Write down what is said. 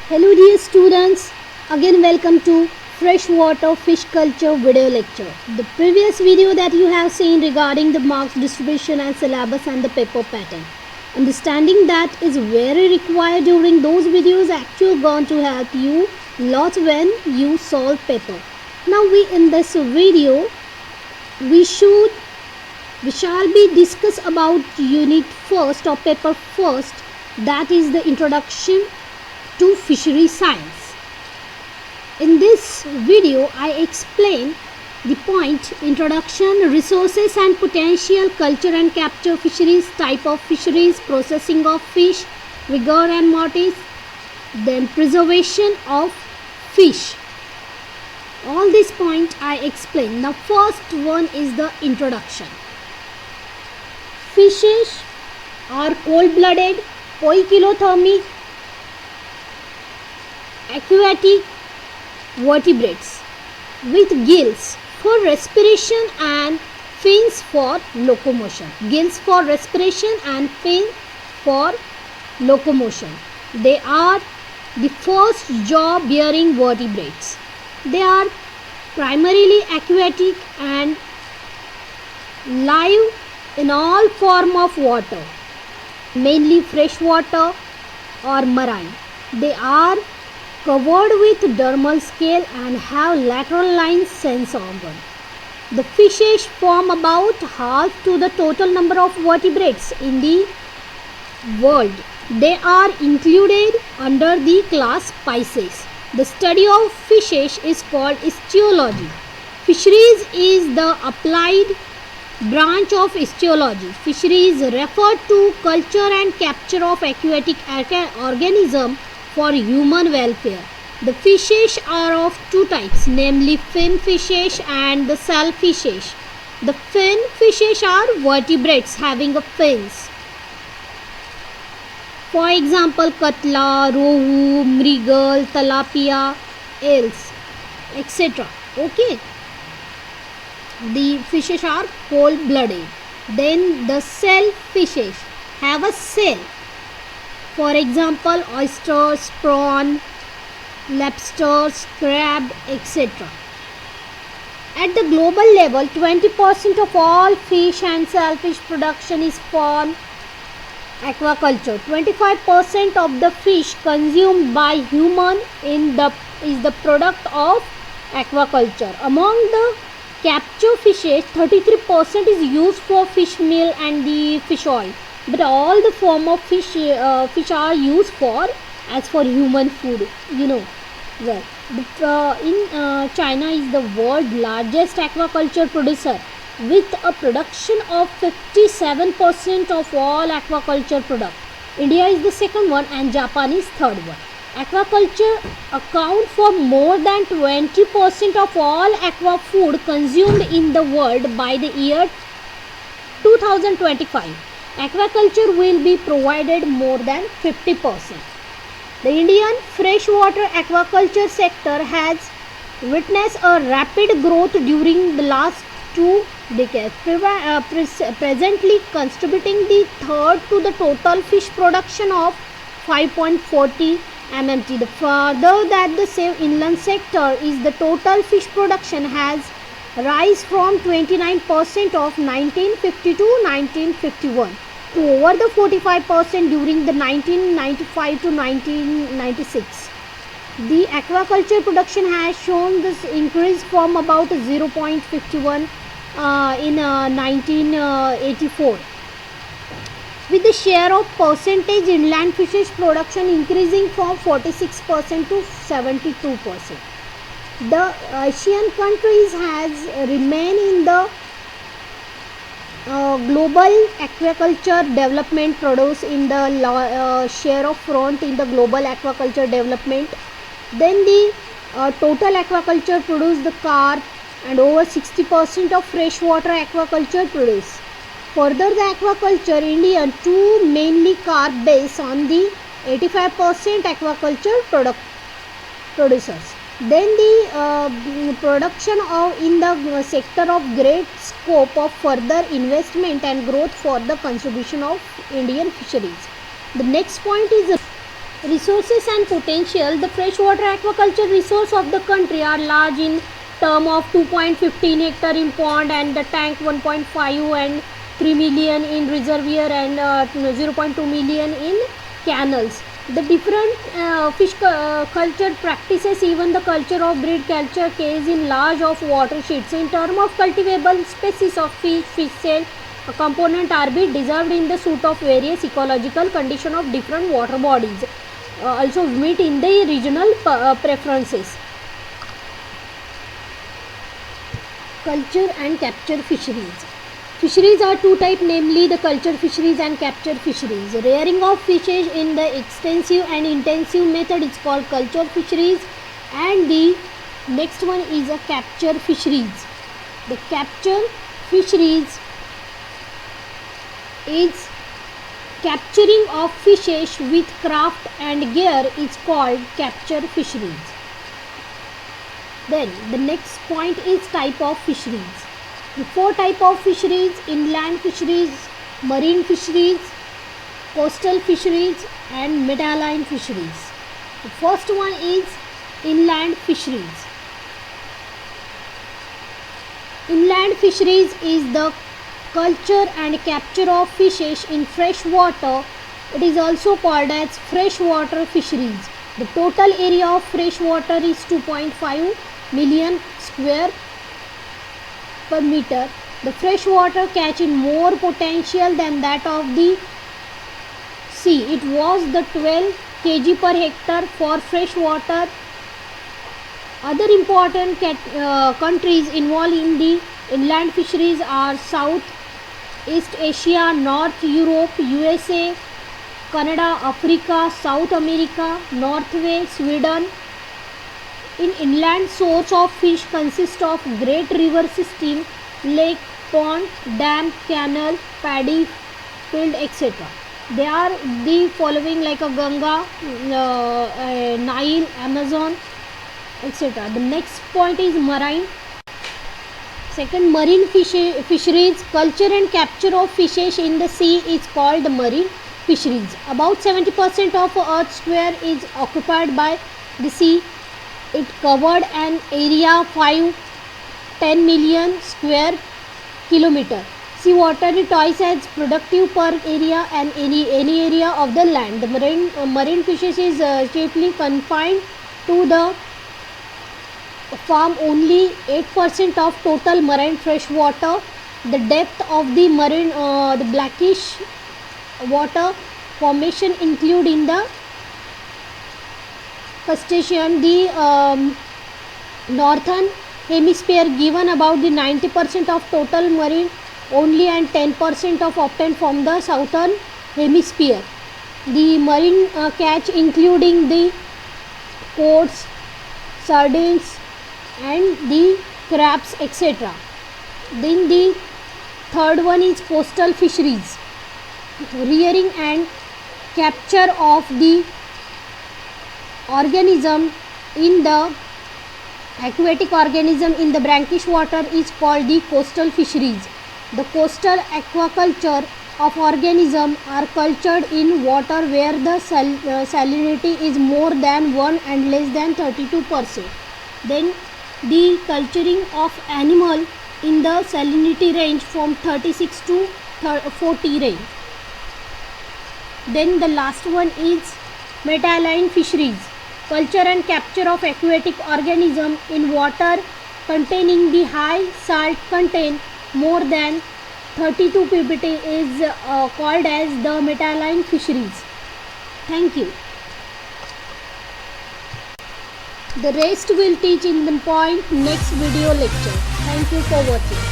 Hello dear students, again welcome to Freshwater Fish Culture video lecture. The previous video that you have seen regarding the marks distribution and syllabus and the paper pattern. Understanding that is very required during those videos actually going to help you lot when you solve paper. Now in this video we shall be discuss about unit first or paper first, that is the introduction to fishery science. In this video I explain the point introduction, resources and potential, culture and capture fisheries, type of fisheries, processing of fish, rigor and mortis, then preservation of fish. All these points I explain. Now first one is the introduction. Fishes are cold-blooded, poikilothermic, aquatic vertebrates with gills for respiration and fins for locomotion. Gills for respiration and fins for locomotion. They are the first jaw-bearing vertebrates. They are primarily aquatic and live in all form of water, mainly freshwater or marine. They are covered with dermal scale and have lateral line sense organ. The fishes form about half to the total number of vertebrates in the world. They are included under the class Pisces. The study of fishes is called ichthyology. Fisheries is the applied branch of ichthyology. Fisheries refer to culture and capture of aquatic organisms for human welfare. The fishes are of two types, namely fin fishes and the shell fishes. The fin fishes are vertebrates having a fins. For example, katla, rohu, mrigal, tilapia, eels, etc. Okay. The fishes are cold-blooded. Then the shell fishes have a shell. For example, oysters, prawn, lobsters, crab, etc. At the global level, 20% of all fish and shellfish production is for aquaculture. 25% of the fish consumed by human is the product of aquaculture. Among the capture fishes, 33% is used for fish meal and the fish oil. But all the form of fish are used for human food. Well, in China is the world largest aquaculture producer with a production of 57% of all aquaculture product. India is the second one and Japan is third one. Aquaculture account for more than 20% of all aqua food consumed in the world by the year 2025. Aquaculture will be provided more than 50%. The Indian freshwater aquaculture sector has witnessed a rapid growth during the last 2 decades, presently contributing the third to the total fish production of 5.40 MMT. The further that the same inland sector is, the total fish production has rise from 29% of 1950 to 1951 to over the 45% during the 1995 to 1996. The aquaculture production has shown this increase from about 0.51 in 1984, with the share of percentage inland fishes production increasing from 46% to 72%. The Asian countries has remained in the global aquaculture development, produce in the share of front in the global aquaculture development. Then the total aquaculture produce the carp and over 60% of freshwater aquaculture produce. Further, the aquaculture India too mainly carp based on the 85% aquaculture producers. Then the production in the sector of great scope of further investment and growth for the contribution of Indian fisheries. The next point is Resources and potential. The freshwater aquaculture resource of the country are large in term of 2.15 hectare in pond and the tank 1.5 and 3 million in reservoir and 0.2 million in canals. The different fish culture practices, even the culture of breed culture case in large of watersheds. In term of cultivable species of fish cell component are be deserved in the suit of various ecological condition of different water bodies. Also meet in the regional preferences. Culture and capture fisheries. Fisheries are two types, namely the culture fisheries and capture fisheries. Rearing of fishes in the extensive and intensive method is called culture fisheries, and the next one is a capture fisheries. The capture fisheries is capturing of fishes with craft and gear is called capture fisheries. Then the next point is type of fisheries. The four type of fisheries: inland fisheries, marine fisheries, coastal fisheries and metaline fisheries. The first one is inland fisheries. Inland fisheries is the culture and capture of fishes in fresh water. It is also called as freshwater fisheries. The total area of fresh water is 2.5 million square per meter. The freshwater catch in more potential than that of the sea. It was the 12 kg per hectare for freshwater. Other important countries involved in the inland fisheries are South East Asia, North Europe, USA, Canada, Africa, South America, Norway, Sweden. In inland source of fish consist of great river system, lake, pond, dam, canal, paddy field, etc. They are the following like a Ganga, Nile, Amazon, etc. The next point is marine. Second, marine fisheries. Culture and capture of fishes in the sea is called marine fisheries. About 70% of Earth's square is occupied by the sea. It covered an area 5-10 million square kilometer. Seawater is twice as productive per area and any area of the land. The marine fishes is chiefly confined to the farm. Only 8% of total marine fresh water. The depth of the marine the blackish water formation include in the crustacean. The northern hemisphere given about the 90% of total marine only, and 10% of obtained from the southern hemisphere. The marine catch including the cods, sardines and the crabs, etc. Then the third one is coastal fisheries. Rearing and capture of the organism in the aquatic organism in the brackish water is called the coastal fisheries. The coastal aquaculture of organisms are cultured in water where the salinity is more than 1 and less than 32%. Then the culturing of animal in the salinity range from 36 to 40 range. Then the last one is metaline fisheries. Culture and capture of aquatic organism in water containing the high salt content more than 32 ppt is called as the metaline fisheries. Thank you. The rest will teach in the point next video lecture. Thank you for watching.